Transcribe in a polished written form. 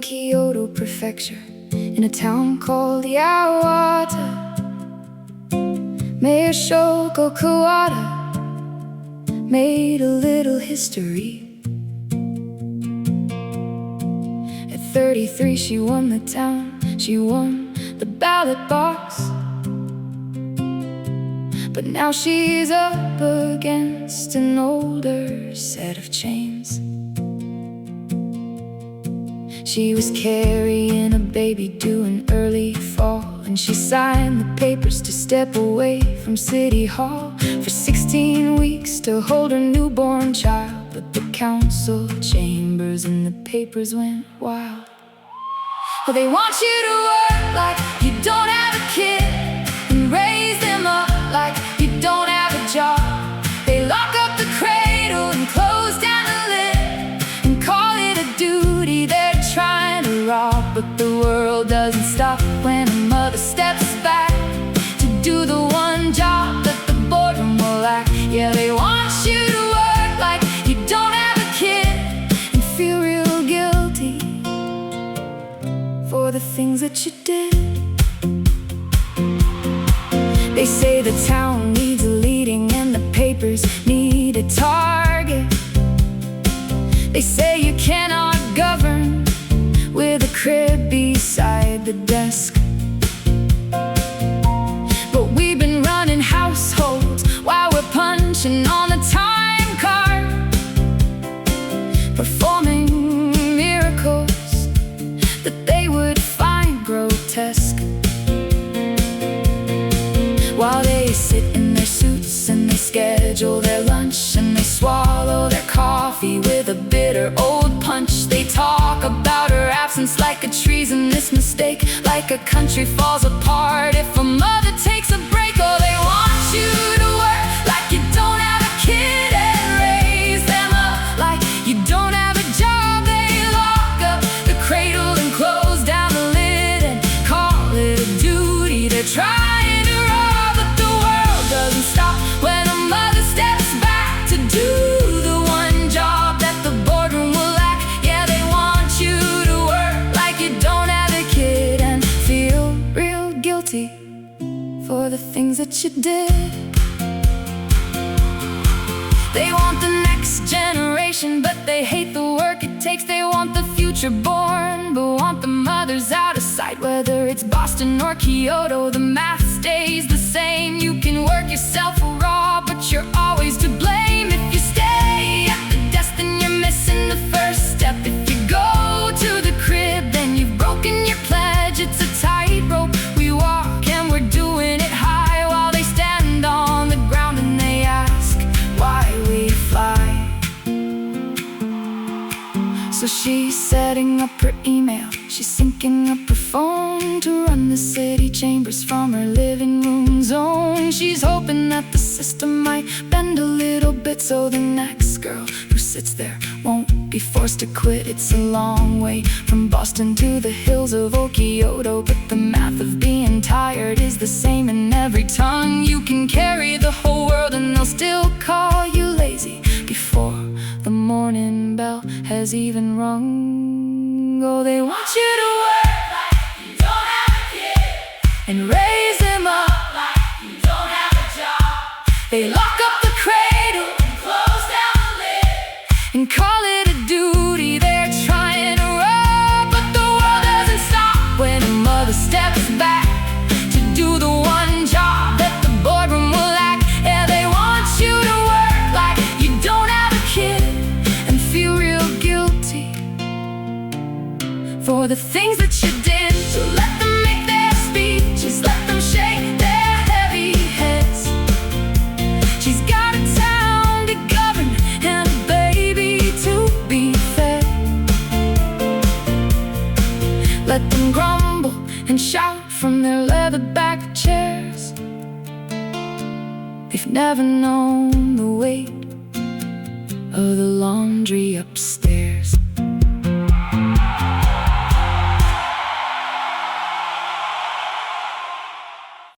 in Kyoto Prefecture, in a town called Yawata. Mayor Shoko Kawata made a little history. At 33 she won the town, she won the ballot box. But now she's up against an older set of chains. She was carrying a baby due in early fall, and she signed the papers to step away from City Hall for 16 weeks to hold her newborn child. But the council chambers and the papers went wild. Well, they want you to work like you don't have a kid, and raise them up like you don't have a job. They lock up the cradle and close down the lid and call it a duty they're trying to rob. But the world doesn't stop when a mother steps back to do the one job that the boardroom will lack. Yeah, they want you to work like you don't have a kid and feel real guilty for the things that you did. They say the town needs a leading and the papers need a target. They say you cannot govern with a crib beside the desk. But we've been running households while we're punching on the time card, performing miracles that they would find grotesque. While they sit in their suits and they schedule their lunch and they swallow their coffee with a bitter old punch. They talk about her absence like a treasonous mistake, like a country falls apart if a mother takes a break. Oh, they want you to work like you don't have a kid and raise them up like you don't have a job. They lock up the cradle and close down the lid and call it a duty they're trying to rob. But the world doesn't stop when a mother steps back to do the one job that the boardroom will lack. Yeah, they want you to work like you don't have a kid and feel real guilty for the things that you did. They want the next generation, but they hate the work it takes. They want the future born, but want the mothers out of sight. Whether it's Boston or Kyoto, the math stays the same. You can work yourself raw, but you're always to blame. If you stay at the desk, then you're missing the first step. If you go to the crib, then you've broken your pledge. It's a tightrope we walk, and we're doing it high, while they stand on the ground and they ask why we fly. So she's setting up her email, she's syncing up her phone to run the city chambers from her living room zone. She's hoping that the system might bend a little bit, so the next girl who sits there won't be forced to quit. It's a long way from Boston to the hills of old Kyoto, but the math of being tired is the same in every tongue. You can carry the whole world and they'll still call you lazy before the morning bell has even rung. Oh, they want you to work like you don't have a kid and raise them up like you don't have a job. They lock up the cradle and close down the lid and call it a duty they're trying to rob. But the world doesn't stop when a mother steps back to do the one job that the boardroom will lack. Yeah, they want you to work like you don't have a kid and feel real guilty for the things that you did. So let them make their speeches, let them shake their heavy heads. She's got a town to govern and a baby to be fed. Let them grumble and shout from their leather-backed chairs. They've never known the weight of the laundry up